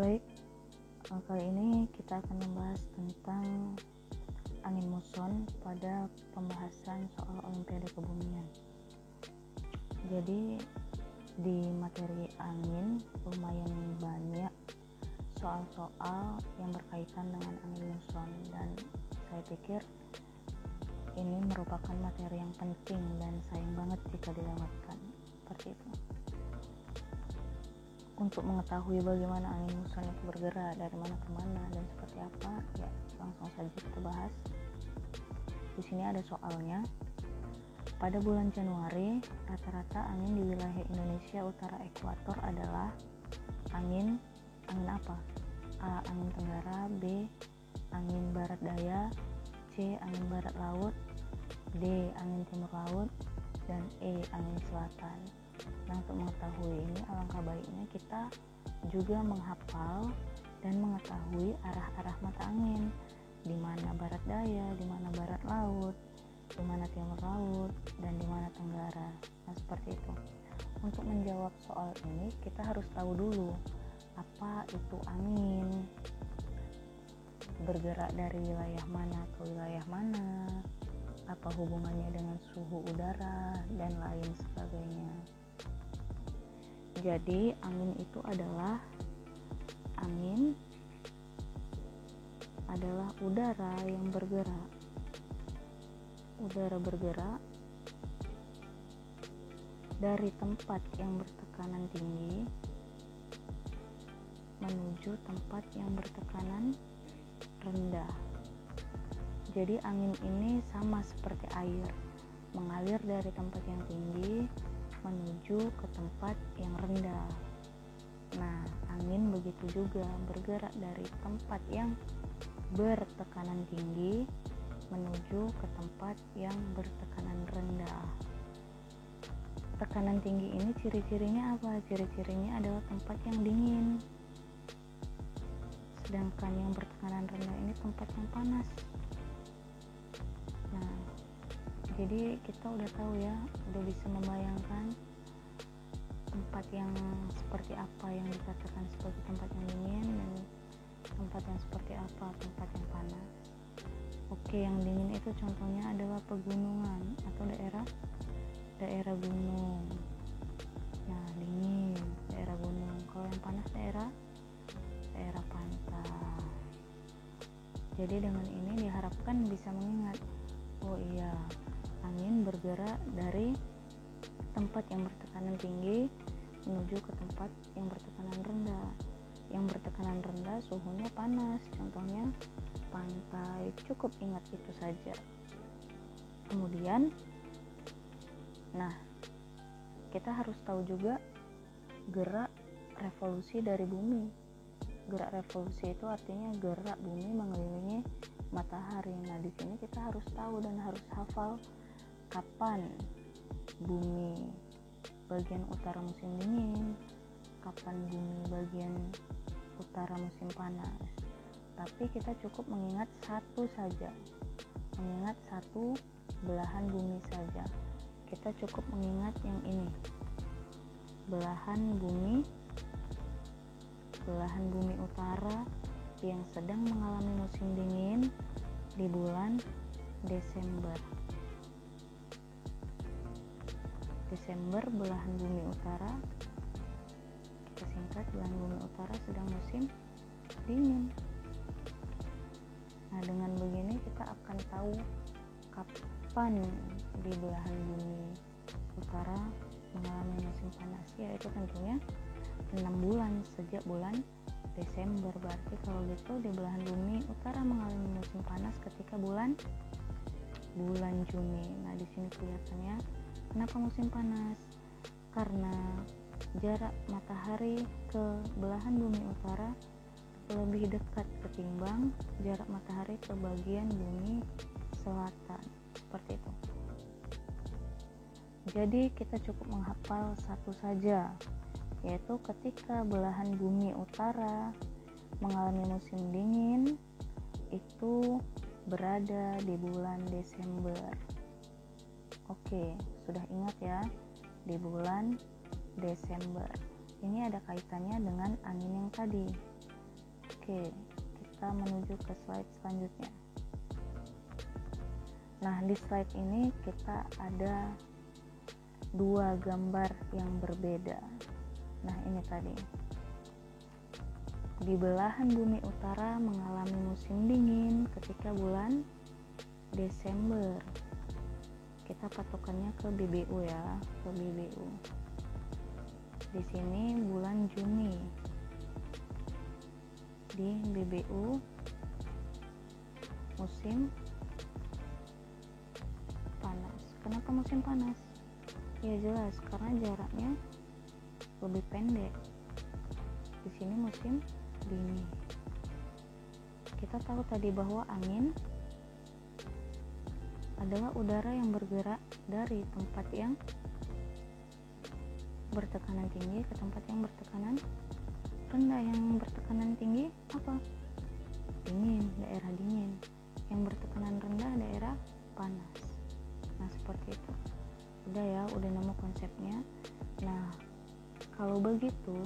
Baik, kali ini kita akan membahas tentang angin muson pada pembahasan soal Olimpiade Kebumian. Jadi di materi angin lumayan banyak soal-soal yang berkaitan dengan angin muson, dan saya pikir ini merupakan materi yang penting dan sayang banget jika dilewatkan. Seperti itu. Untuk mengetahui bagaimana angin muson itu bergerak dari mana ke mana dan seperti apa, ya langsung saja kita bahas. Di sini ada soalnya. Pada bulan Januari, rata-rata angin di wilayah Indonesia utara ekuator adalah angin apa? A. Angin tenggara, B. Angin barat daya, C. Angin barat laut, D. Angin timur laut, dan E. Angin selatan. Nah, untuk mengetahui ini alangkah baiknya kita juga menghafal dan mengetahui arah-arah mata angin, di mana barat daya, di mana barat laut, di mana timur laut, dan di mana tenggara. Nah, seperti itu. Untuk menjawab soal ini kita harus tahu dulu apa itu angin, bergerak dari wilayah mana ke wilayah mana, apa hubungannya dengan suhu udara, dan lain sebagainya. Jadi angin itu adalah udara yang bergerak. Udara bergerak dari tempat yang bertekanan tinggi menuju tempat yang bertekanan rendah. Jadi angin ini sama seperti air, mengalir dari tempat yang tinggi menuju ke tempat yang rendah. Nah, angin begitu juga bergerak dari tempat yang bertekanan tinggi menuju ke tempat yang bertekanan rendah. Tekanan tinggi ini ciri-cirinya apa? Ciri-cirinya adalah tempat yang dingin. Sedangkan yang bertekanan rendah ini tempat yang panas. Nah, jadi kita udah tahu ya, udah bisa membayangkan tempat yang seperti apa yang dikatakan sebagai tempat yang dingin, dan tempat yang seperti apa tempat yang panas. Oke, yang dingin itu contohnya adalah pegunungan atau daerah gunung. Nah, dingin daerah gunung. Kalau yang panas daerah pantai. Jadi dengan ini diharapkan bisa mengingat, oh iya, angin bergerak dari tempat yang bertekanan tinggi menuju ke tempat yang bertekanan rendah. Yang bertekanan rendah suhunya panas, contohnya pantai. Cukup ingat itu saja. Kemudian, nah, kita harus tahu juga gerak revolusi dari bumi. Gerak revolusi itu artinya gerak bumi mengelilingi matahari. Nah, di sini kita harus tahu dan harus hafal kapan bumi bagian utara musim dingin, kapan bumi bagian utara musim panas. Tapi kita cukup mengingat satu saja, mengingat satu belahan bumi saja. Kita cukup mengingat yang ini, belahan bumi utara yang sedang mengalami musim dingin di bulan Desember. Belahan bumi utara, kita singkat, belahan bumi utara sedang musim dingin. Nah, dengan begini kita akan tahu kapan di belahan bumi utara mengalami musim panas, yaitu tentunya 6 bulan sejak bulan Desember. Berarti kalau gitu di belahan bumi utara mengalami musim panas ketika bulan Juni. Nah, di sini kelihatannya kenapa musim panas? Karena jarak matahari ke belahan bumi utara lebih dekat ketimbang jarak matahari ke bagian bumi selatan. Seperti itu. Jadi kita cukup menghafal satu saja, yaitu ketika belahan bumi utara mengalami musim dingin itu berada di bulan Desember. Oke, sudah ingat ya, di bulan Desember. Ini ada kaitannya dengan angin yang tadi. Oke, kita menuju ke slide selanjutnya. Nah, di slide ini kita ada dua gambar yang berbeda. Nah, ini tadi. Di belahan bumi utara mengalami musim dingin ketika bulan Desember. Kita patokannya ke BBU ya, ke BBU. Di sini bulan Juni. Di BBU musim panas. Kenapa musim panas? Ya jelas, karena jaraknya lebih pendek. Di sini musim dingin. Kita tahu tadi bahwa angin adalah udara yang bergerak dari tempat yang bertekanan tinggi ke tempat yang bertekanan rendah. Yang bertekanan tinggi apa? Dingin, daerah dingin. Yang bertekanan rendah daerah panas. Nah, seperti itu. Udah ya, udah nemu konsepnya. Nah, kalau begitu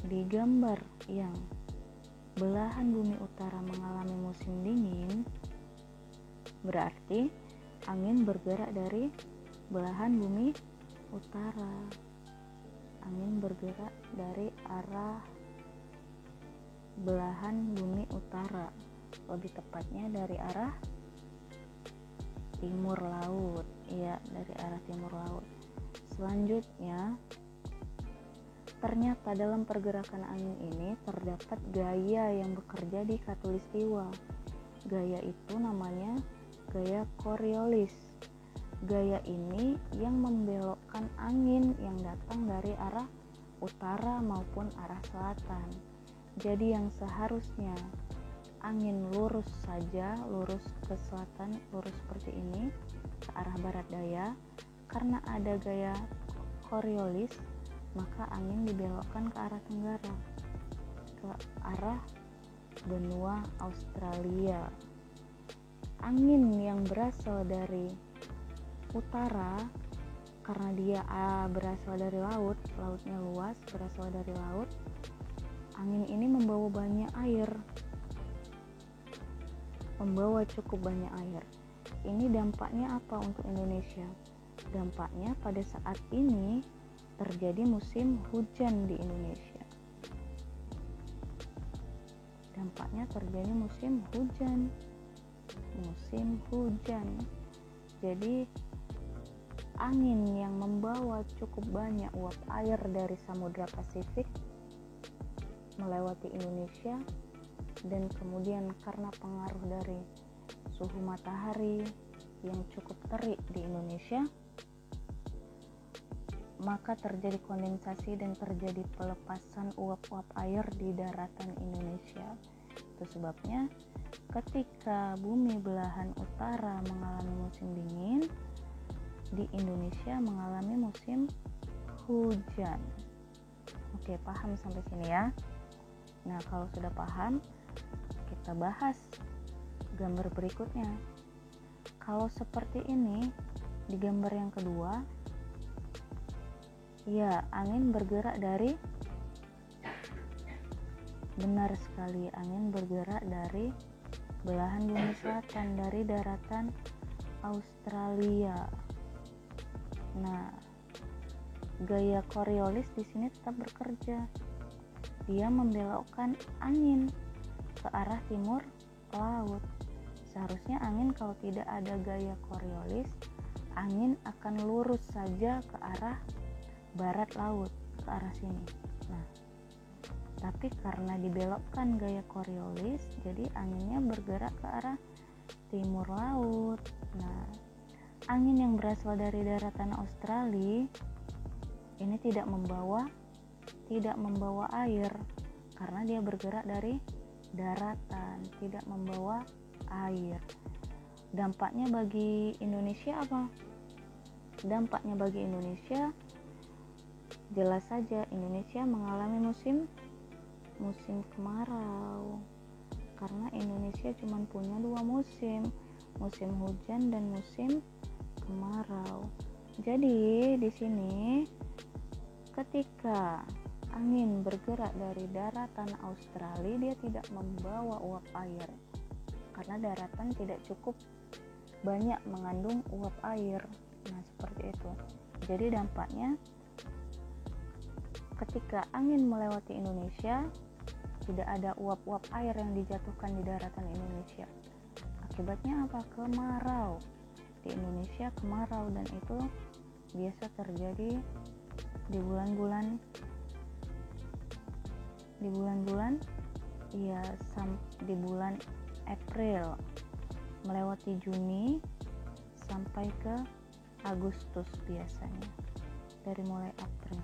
di gambar yang belahan bumi utara mengalami musim dingin, berarti angin bergerak dari belahan bumi utara. Angin bergerak dari arah belahan bumi utara, lebih tepatnya dari arah timur laut. Iya, dari arah timur laut. Selanjutnya, ternyata dalam pergerakan angin ini terdapat gaya yang bekerja di khatulistiwa. Gaya itu namanya gaya Coriolis. Gaya ini yang membelokkan angin yang datang dari arah utara maupun arah selatan. Jadi yang seharusnya angin lurus saja, lurus ke selatan, lurus seperti ini ke arah barat daya, karena ada gaya Coriolis, maka angin dibelokkan ke arah tenggara, ke arah benua Australia. Angin yang berasal dari utara, karena dia berasal dari laut, lautnya luas, berasal dari laut, angin ini membawa banyak air, membawa cukup banyak air. Ini dampaknya apa untuk Indonesia? Dampaknya pada saat ini terjadi musim hujan di Indonesia. Dampaknya terjadi musim hujan. Musim hujan. Jadi angin yang membawa cukup banyak uap air dari Samudra Pasifik melewati Indonesia, dan kemudian karena pengaruh dari suhu matahari yang cukup terik di Indonesia, maka terjadi kondensasi dan terjadi pelepasan uap-uap air di daratan Indonesia. Itu sebabnya ketika bumi belahan utara mengalami musim dingin, di Indonesia mengalami musim hujan. Oke, paham sampai sini ya? Nah, kalau sudah paham, kita bahas gambar berikutnya. Kalau seperti ini, di gambar yang kedua, ya, angin bergerak dari, benar sekali, angin bergerak dari belahan bumi selatan, dari daratan Australia. Nah, gaya Coriolis di sini tetap bekerja. Dia membelokkan angin ke arah timur laut. Seharusnya angin kalau tidak ada gaya Coriolis, angin akan lurus saja ke arah barat laut, ke arah sini. Nah, tapi karena dibelokkan gaya Coriolis, jadi anginnya bergerak ke arah timur laut. Nah, angin yang berasal dari daratan Australia ini tidak membawa air, karena dia bergerak dari daratan, tidak membawa air. Dampaknya bagi Indonesia apa? Dampaknya bagi Indonesia jelas saja, Indonesia mengalami musim kemarau, karena Indonesia cuma punya 2 musim hujan dan musim kemarau. Jadi di sini ketika angin bergerak dari daratan Australia, dia tidak membawa uap air karena daratan tidak cukup banyak mengandung uap air. Nah, seperti itu. Jadi dampaknya ketika angin melewati Indonesia, tidak ada uap-uap air yang dijatuhkan di daratan Indonesia. Akibatnya apa? Kemarau. Di Indonesia kemarau, dan itu biasa terjadi di bulan-bulan ya, di bulan April melewati Juni sampai ke Agustus biasanya. Dari mulai April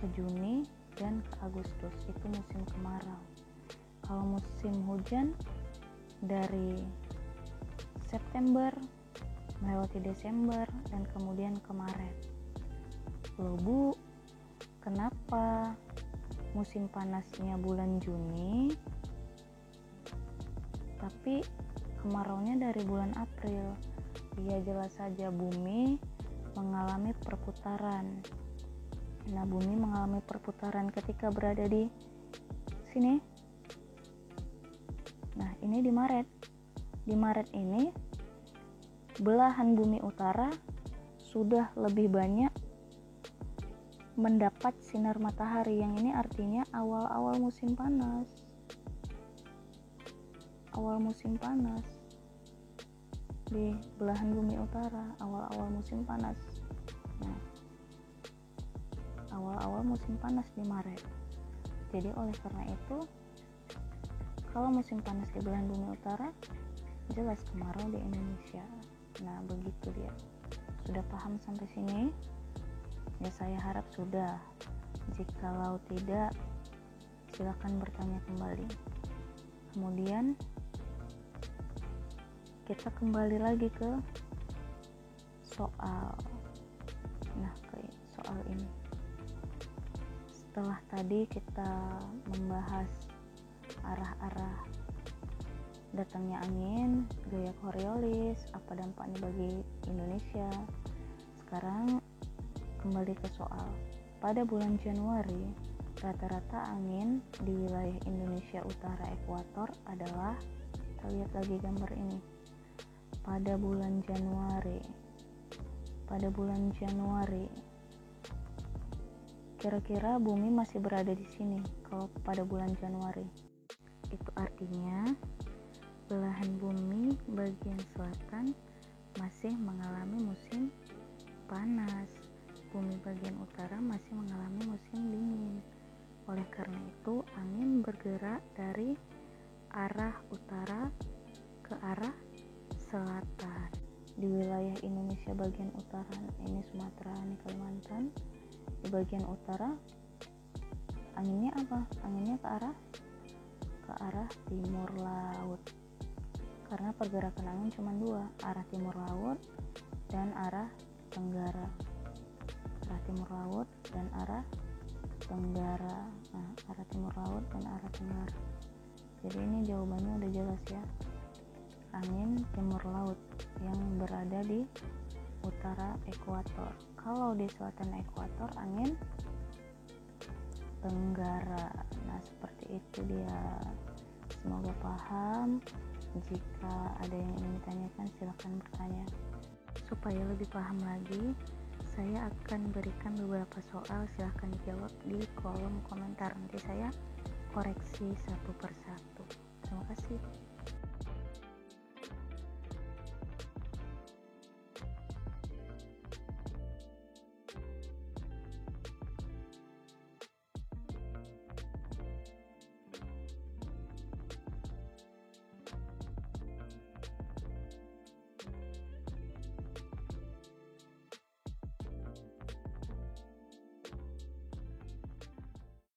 ke Juni dan ke Agustus itu musim kemarau. Kalau musim hujan dari September melewati Desember dan kemudian ke Maret. Loh Bu, kenapa musim panasnya bulan Juni tapi kemaraunya dari bulan April? Ya jelas saja bumi mengalami perputaran. Nah, bumi mengalami perputaran ketika berada di sini. Nah, ini di Maret. Di Maret ini belahan bumi utara sudah lebih banyak mendapat sinar matahari, yang ini artinya awal-awal musim panas. Awal musim panas di belahan bumi utara, awal-awal musim panas. Nah, awal-awal musim panas di Maret. Jadi oleh karena itu, kalau musim panas di belahan bumi utara, jelas kemarau di Indonesia. Nah, begitu dia. Sudah paham sampai sini? Ya, saya harap sudah. Jikalau tidak, silakan bertanya kembali. Kemudian kita kembali lagi ke soal. Nah, ke soal ini. Setelah tadi kita membahas arah-arah datangnya angin, gaya Coriolis, apa dampaknya bagi Indonesia. Sekarang kembali ke soal. Pada bulan Januari, rata-rata angin di wilayah Indonesia utara ekuator adalah, kita lihat lagi gambar ini. Pada bulan Januari, kira-kira bumi masih berada di sini kalau pada bulan Januari. Itu artinya belahan bumi bagian selatan masih mengalami musim panas, bumi bagian utara masih mengalami musim dingin. Oleh karena itu, angin bergerak dari arah utara ke arah selatan. Di wilayah Indonesia bagian utara, ini Sumatera, ini Kalimantan, di bagian utara anginnya apa? Anginnya ke arah timur laut. Karena pergerakan angin cuma dua, arah timur laut dan arah tenggara. Arah timur laut dan arah tenggara. Nah, arah timur laut dan arah tenggara. Jadi ini jawabannya udah jelas ya. Angin timur laut yang berada di utara ekuator. Kalau di selatan ekuator, angin tenggara. Nah, seperti itu dia. Semoga paham. Jika ada yang ingin ditanyakan, silakan bertanya. Supaya lebih paham lagi, saya akan berikan beberapa soal, silahkan dijawab di kolom komentar. Nanti saya koreksi satu persatu. Terima kasih.